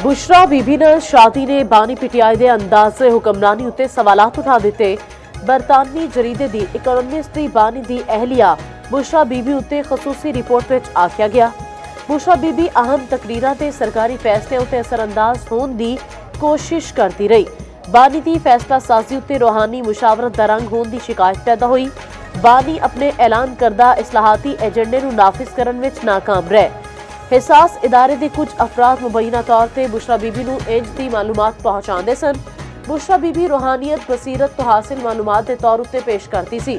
बुशरा बीबी नाल शादी ने बानी पीटीआई के अंदाजे हुक्मरानी उत्ते सवालात उठा दिते। बरतानवी जरीदे दी इकोनॉमिस्ट दी बानी दी अहलिया बुशरा बीबी उत्ते खसूसी रिपोर्ट विच आख्या गया। बुशरा बीबी अहम तकरीरां ते सरकारी फैसले उत्ते असरअंदाज होने दी कोशिश करती रही। बानी दी फैसला साजी उत्ते रूहानी मुशावरत दा रंग होने दी शिकायत पैदा हुई। बानी अपने ऐलान करदा इस्लाहाती एजेंडे नूं नाफिज करन विच नाकाम रहे। हिसास इदारे के कुछ अफराद मुबैना तौर पर बुशरा बीबी नूं इंज दी मालूमात पहुंचाते सन। बुशरा बीबी रूहानियत बसीरत तो हासिल मालूमात के तौर उत्ते पेश करती सी।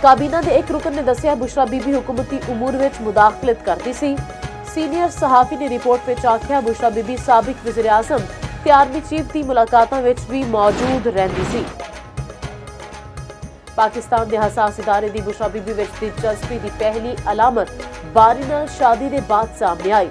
काबीना के एक रुकन ने दस्सिया बुशरा बीबी हुकूमती उमूर विच मुदाखलत करती सी। सीनियर सहाफी ने रिपोर्ट विच आख्या बुशरा बीबी साबिक वज़ीर आज़म ते आर्मी चीफ की मुलाकातां विच भी मौजूद रहिंदी सी। पाकिस्तान के हसास इदारे की बुशरा बीबी विच दिलचस्पी की पहली अलामत बानी नाल शादी के बाद सामने आई।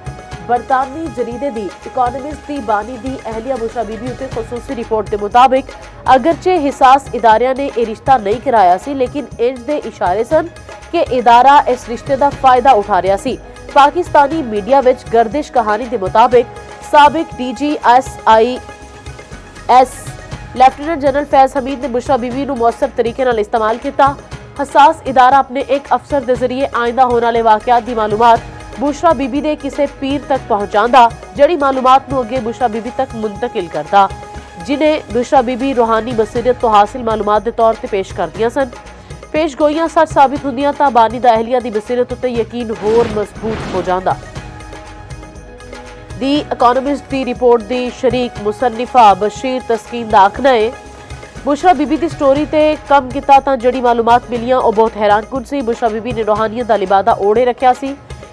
बरतानवी जरीदे दी इकोनॉमिस्ट दी बानी दी अहलिया बुशरा बीबी उत्ते खसूसी रिपोर्ट के मुताबिक अगरचे हिसास इदारियां ने यह रिश्ता नहीं कराया सी, लेकिन इंज दे इशारे सन कि इदारा इस रिश्ते का फायदा उठा रहा सी। पाकिस्तानी मीडिया विच गर्दिश कहानी के मुताबिक साबिक DGSIS lieutenant general Faiz Hamid ने बुशरा बीबी नूं मौसर तरीके नाल इस्तेमाल किया। हसास इदारा अपने एक अफसर के जरिए आइंदा होने वाले वाकयात की मालूमात बुशरा बीबी के किसी पीर तक पहुंचाता, जड़ी मालूमात नूं अगे बुशरा बीबी तक मुंतकिल करता, जिन्हें बुशरा बीबी रूहानी बसीरत तो हासिल मालूमात के तौर पर पेश करदियां सन। पेश गोइयां सच साबित हुंदियां तां बानी दा अहलिया की बसीरत उत्ते यकीन होर मजबूत हो जांदा। दी इकोनॉमिस्ट की रिपोर्ट की शरीक मुसन्निफा बशीर तस्कीन का आखना है बुशरा बीबी की स्टोरी ते कम किया तां जड़ी मालूमात मिलियां वो बहुत हैरानकुन सी। बुशरा बीबी ने रूहानियत का लिबादा ओढ़े रखा सी,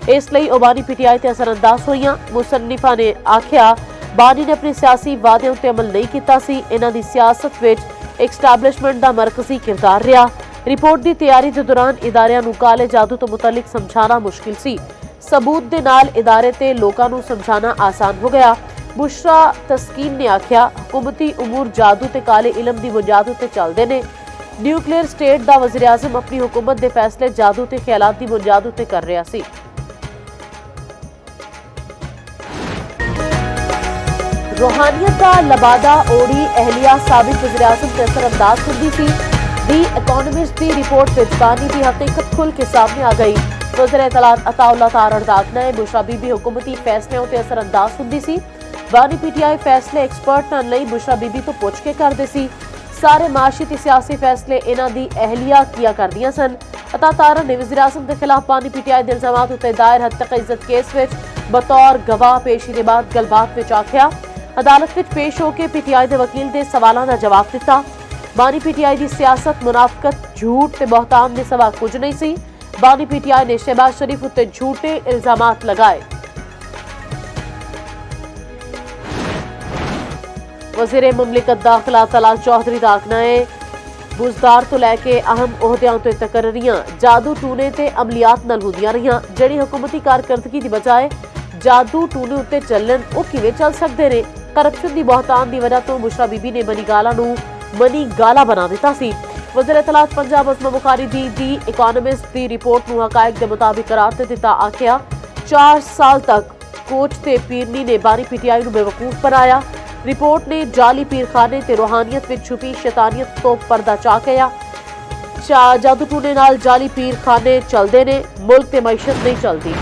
इसलिए वो बानी पीटीआई ते असरअंदाज होईयां। मुसन्निफा ने आख्या बानी ने अपने सियासी वादे उत्ते अमल नहीं किया सी। इन्हां दी सियासत विच एस्टैबलिशमेंट का मरकजी किरदार रहा। रिपोर्ट की तैयारी के दौरान इदारियां नूं काले जादू तो मुतलिक समझाना मुश्किल सी। सबूत दे नाल इदारे ते लोकां नूं समझाना आसान हो गया। बुशरा तस्कीन ने आख्या हुकूमती उमूर जादू ते काले इलम की बुनियाद उत्ते चलदे ने। न्यूक्लियर स्टेट दा वज़ीर आज़म अपनी हुकूमत के फैसले जादू ते ख्यालात की बुनियाद उत्ते कर रहा सी। रूहानियत का लबादा ओढ़ी अहलिया साबिक वज़ीर आज़म ते असरअंदाज हुंदी सी। दी इकोनॉमिस्ट की रिपोर्ट विच बानी की हकीकत खुल के सामने आ गई। वज़ीर इत्तलात अताउल्लाह तारड़ दा आखना है बुशरा बीबी हुकूमती फैसलों उत्ते असरअंदाज हुंदी सी। बानी पीटीआई फैसले एक्सपर्ट नाल नहीं बुशरा बीबी तो पुछ के करदे सी। सारे माशी ते सियासी फैसले इन्हां दी अहलिया किया करदियां सन। अता तारड़ ने वज़ीर आज़म के खिलाफ बानी पीटीआई दे इल्जामात उत्ते दायर हद तक इज्जत केस विच बतौर गवाह पेशी के बाद गलबात विच आख्या। अदालत विच पेश होकर पीटीआई के वकील के सवालों का जवाब दिता। बानी पीटीआई की सियासत मुनाफकत झूठ ते बहतान के सवा कुछ नहीं सी। बानी पीटीआई ने शहबाज शरीफ उत्ते झूठे इल्जामात लगाए। वज़ीर मुमलिकत दाखिला तलाल चौधरी का आखना है बुजदार तो लैके अहम ओहदियां ते तकर्रियां जादू टूने ते अमलियात नाल हुंदियां रहियां, जड़ी हुकूमती कारकर्दगी की बजाय जादू टूने उत्ते चलन वो किवें चल सकदे ने। करप्शन की बहतान की वजह तो बुशरा बीबी ने मनी गाला बना दिता सी। वज़ीर इत्तलात पंजाब अज़मा बुखारी दी इकोनॉमिस्ट की रिपोर्ट नूं हकायक के मुताबिक करार दे दिता। आख्या 4 साल तक कोच ते पीरनी ने बानी पीटीआई नूं बेवकूफ बनाया। रिपोर्ट ने जाली पीरखाने ते रूहानियत विच छुपी शैतानियत तो पर्दा चा किया। जादू टूने नाल जाली पीरखाने चलदे ने, मुल्क ते मईशत नहीं चलती।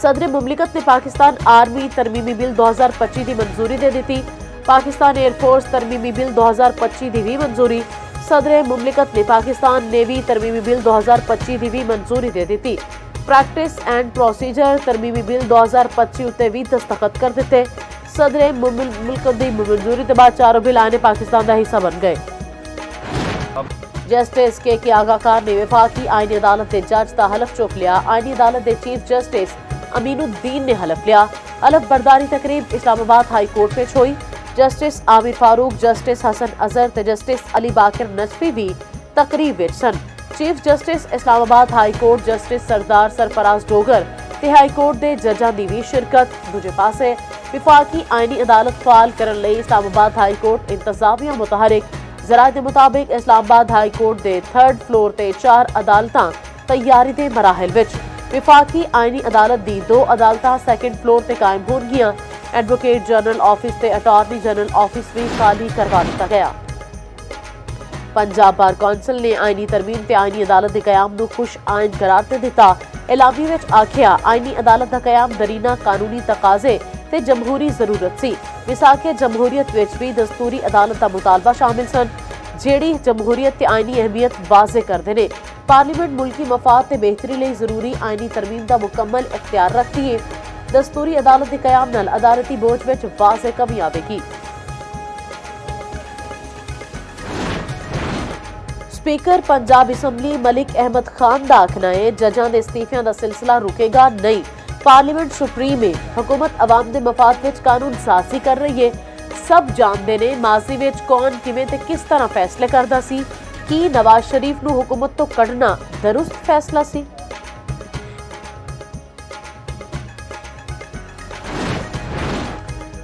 सदर मुमलिकत ने पाकिस्तान आर्मी तरमीमी बिल 2025 की मंजूरी दे दी। पाकिस्तान एयरफोर्स तरमीमी बिल 2025 की भी मंजूरी। सदर मुमलिकत ने पाकिस्तान नेवी तरमीमी बिल 2025 की भी मंजूरी दे दी। प्रैक्टिस एंड प्रोसीजर तरमीमी बिल 2025 उत्ते भी दस्तखत कर दिते। सदर मुमलिकत की मंजूरी के बाद चारों बिल आने पाकिस्तान का हिस्सा बन गए। जस्टिस के आगा खान ने वफाकी आईनी अदालत के जज का हलफ चुक लिया। आईनी अदालत के चीफ जस्टिस अमीनुद्दीन ने हलफ लिया। हलफ बरदारी तकरीब इस्लामाबाद हाई कोर्ट में हुई। जस्टिस आमिर फारूक, जस्टिस हसन अजहर ते जस्टिस अली बाकर नजफी भी तकरीब विच सन। Chief justice Islamabad high court justice Sardar Sarfraz Dogar ते हाई कोर्ट के जजां की भी शिरकत। दूजे पासे विफाकी आईनी अदालत फाल करने लई इस्लामाबाद हाई कोर्ट इंतजामिया मुतहरिक। जराये के मुताबिक इस्लामाबाद हाई कोर्ट के 3rd फ्लोर ते 4 अदालतां तैयारी के मराहल विच। विफाकी आईनी अदालत दी 2 अदालतां सैकेंड फ्लोर ते कायम होणगीਆਂ। एडवोकेट जनरल ऑफिस ते अटारनी जनरल ऑफिस भी खाली करवा दिता गया। पंजाब बार कौंसल ने आईनी तरमीम ते आईनी अदालत के कयाम नूं खुश आइन करार दे दिता। एलामी विच आखिया आईनी अदालत का कयाम दरीना कानूनी तकाजे ते जमहूरी जरूरत सी। विसाखे जमहूरीयत विच भी दस्तूरी अदालत का मुतालबा शामिल सन, ਜਿਹੜੀ जमहूरीयत ते आईनी अहमियत वाजे करते हैं। पार्लीमेंट मुल्की मफाद ते बेहतरी लई जरूरी आईनी तरमीम का मुकम्मल इख्तियार रखती है। दस्तूरी अदालत के कयाम नाल अदालती बोझ विच वाजे कमी आवेगी। स्पीकर पंजाब असैम्बली मलिक अहमद खान का आखना है जजां दे इस्तीफियां दा सिलसिला रुकेगा नहीं। पार्लीमेंट सुप्रीम है, हुकूमत अवाम दे मफाद विच कानून साजी कर रही है। सब जानते ने माजी विच कौन किवें ते किस तरह फैसले करदा सी। की नवाज शरीफ नूं हुकूमत तो कढ़ना दुरुस्त फैसला सी?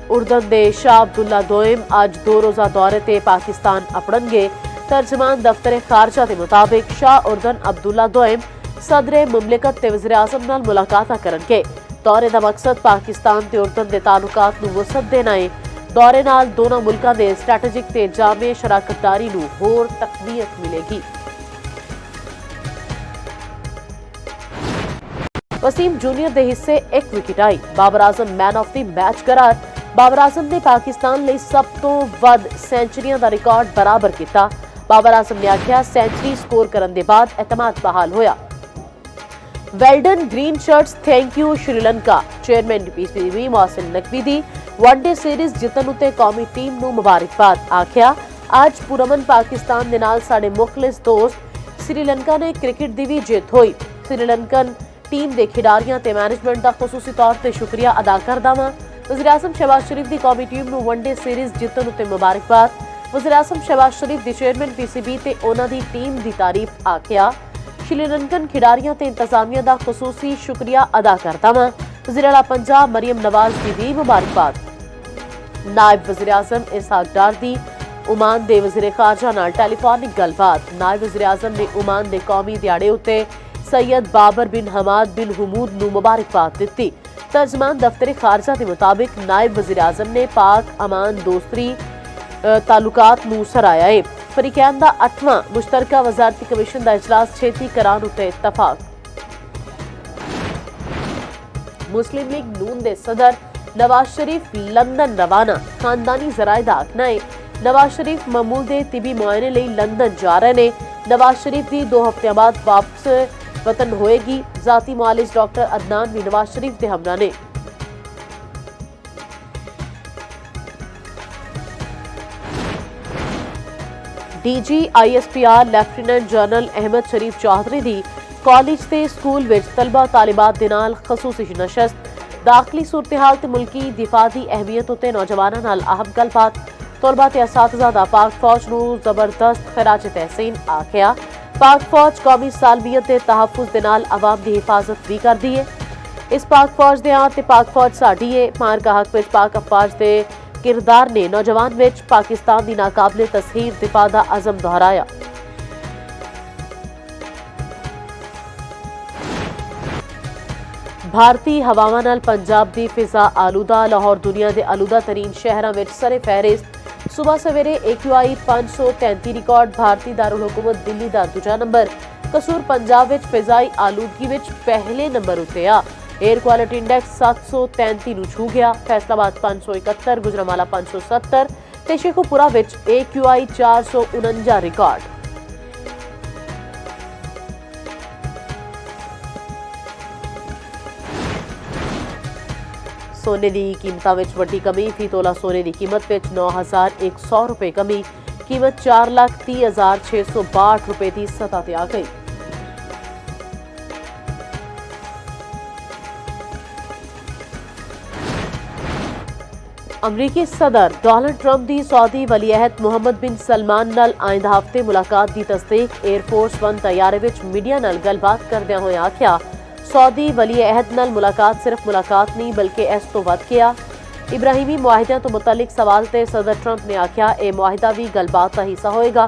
उर्दन दे शाह अब्दुल्ला दोएम अज 2 रोज़ा दौरे ते पाकिस्तान अपड़नगे। तर्जमान दफ्तर खारजा के मुताबिक शाह उर्दन अब्दुल्ला दोएम सदर मुमलिकत ते वज़ीर आज़म नाल मुलाकात करनगे। दौरे का मकसद पाकिस्तान ते उर्दन के तालुकात नूं वसअत देना है। दौरे नाल दोनों मुल्कां दे स्ट्रैटेजिक ते जामे शराकतदारी नूं होर तकवीयत मिलेगी। वसीम जूनियर दे हिस्से 1 विकेट आई। Babar Azam man of the match करार। बाबर आजम ने पाकिस्तान लई सब तो वध सेंचुरियां दा रिकॉर्ड बराबर किया। बाबर आजम ने आख्या सेंचुरी स्कोर करने के बाद एतमाद बहाल होया। Well done green shirts thank you Sri Lanka. Chairman PCB Mohsin Naqvi दी वनडे सीरीज जितन उत्ते कौमी टीम नूं मुबारकबाद। आख्या अज पुरअमन पाकिस्तान दे नाल साडे मुखलिस दोस्त श्रीलंका ने क्रिकेट दी भी जित होई। श्रीलंकन टीम के खिडारियां ते मैनेजमेंट का खसूसी तौर पर शुक्रिया अदा करदा वां। वज़ीर आज़म शहबाज शरीफ की कौमी टीम नूं वनडे सीरीज जितन उत्ते मुबारकबाद। वज़ीर आज़म शहबाज शरीफ दी चेयरमैन पीसीबी ते उन्हां दी टीम दी तारीफ। आख्या श्रीलंकन खिडारियां ते इंतजामिया का खसूसी शुक्रिया अदा करदा वां। वज़ीर आला पंजाब मरियम नवाज की भी मुबारकबाद। नायब वज़ीर आज़म इसहाक डार दी ओमान दे वज़ीर खारजा नाल टेलीफोनिक गलबात। नायब वज़ीर आज़म ने ओमान दे कौमी दिहाड़े उत्ते सैयद बाबर बिन हमाद बिन हमूद नूं मुबारकबाद दित्ती। तर्जमान दफ्तर खारजा के मुताबिक नायब वज़ीर आज़म ने पाक अमान दोस्तरी तालुकात नूं सराया है। फरीकैन दा 8वां मुश्तरका वज़ारती कमीशन का इजलास छेती करान उत्ते इत्तफाक। मुस्लिम लीग नून दे सदर नवाज शरीफ लंदन रवाना। खानदानी जराए दा आखना है नवाज शरीफ मामूल दे तिबी मुआयने लई लंदन जा रहे ने। नवाज शरीफ की 2 हफ्ते बाद वापस वतन होएगी। जाती मुआलिज डॉक्टर अदनान भी नवाज शरीफ के हमरा ने। DG ISPR lieutenant general Ahmed Sharif Chaudhry दी कॉलेज ते स्कूल विच तलबा तालिबात दे नाल खसूसी नशस्त। दाखिली सूरत हाल ते मुल्की दिफा दी अहमियत उत्ते नौजवानां नाल अहम गलबात। तलबा ते असातिज़ा दा पाक फौज नूं जबरदस्त खराज तहसीन। आख्या पाक फौज कौमी सालमियत के तहफ़ुज़ दे नाल अवाम दी हिफाजत भी करदी है। इस पाक फौज दे आं ते पाक फौज साडी है। मारका हक विच पाक अफवाज दे किरदार ने नौजवान विच पाकिस्तान दी नाकाबिले तस्हीर दिफा दा अज़म दोहराया। भारतीय हवावां नाल पंजाब दी फिजा आलूदा। लाहौर दुनिया के आलूदा तरीन शहरां विच सरे फहरिस्त। सुबह सवेरे AQI 533 रिकॉर्ड। भारतीय दारुल हुकूमत दिल्ली का 2जा नंबर। कसूर पंजाब विच फिजाई आलूदगी विच पहले नंबर उत्ते आ। एयर क्वालिटी इंडेक्स 733 नूं छू गया। फैसलाबाद 571, गुजरांवाला 570 ते शेखुपुरा विच AQI 449 रिकॉर्ड। सोने की कीमतां विच वड्डी कमी। फी तोला सोने की कीमत विच 9,100 रुपए कमी। कीमत 4,30,662 रुपए की सतह ते आ गई। अमरीकी सदर डोनाल्ड ट्रंप की सऊदी वलीअहद मुहम्मद बिन सलमान नाल आइंदा हफ्ते मुलाकात की तस्दीक। एयरफोर्स 1 तैयारे विच मीडिया नाल गलबात करदे होए आख्या सऊदी वलीअहद नाल मुलाकात सिर्फ मुलाकात नहीं बल्कि इस तो वध किया। इब्राहिमी मुआहिदे तो मुतलिक सवाल ते सदर ट्रंप ने आख्या यह मुआहिदा भी गलबात का हिस्सा होएगा।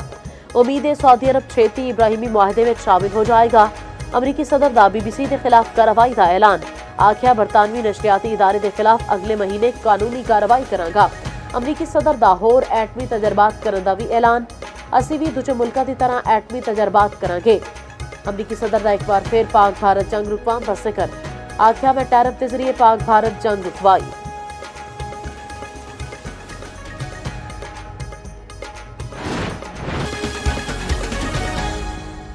उम्मीद है सऊदी अरब छेती इब्राहिमी मुआहिदे में शामिल हो जाएगा। ਅਮਰੀਕੀ ਸਦਰ ਦਾ BBC ਦੇ ਖਿਲਾਫ ਕਾਰਵਾਈ ਦਾ ਐਲਾਨ। ਆਖਿਆ ਬਰਤਾਨਵੀ ਨਸ਼ਰਿਆਤੀ ਇਦਾਰੇ ਦੇ ਖਿਲਾਫ ਅਗਲੇ ਮਹੀਨੇ ਕਾਨੂੰਨੀ ਕਾਰਵਾਈ ਕਰਾਂਗਾ। ਅਮਰੀਕੀ ਸਦਰ ਦਾ ਹੋਰ ਐਟਮੀ ਤਜਰਬਾਤ ਕਰਨ ਦਾ ਵੀ ਐਲਾਨ। ਅਸੀਂ ਵੀ ਦੂਜੇ ਮੁਲਕਾਂ ਦੀ ਤਰ੍ਹਾਂ ਐਟਮੀ ਤਜਰਬਾਤ ਕਰਾਂਗੇ। ਅਮਰੀਕੀ ਸਦਰ ਦਾ ਇੱਕ ਵਾਰ ਫਿਰ ਪਾਕ ਭਾਰਤ ਜੰਗ ਰੁਕਵਾਉਣ ਦਾ ਜ਼ਿਕਰ। ਆਖਿਆ ਮੈਂ ਟੈਰਫ ਦੇ ਜ਼ਰੀਏ ਪਾਕ ਭਾਰਤ ਜੰਗ ਰੁਕਵਾਈ।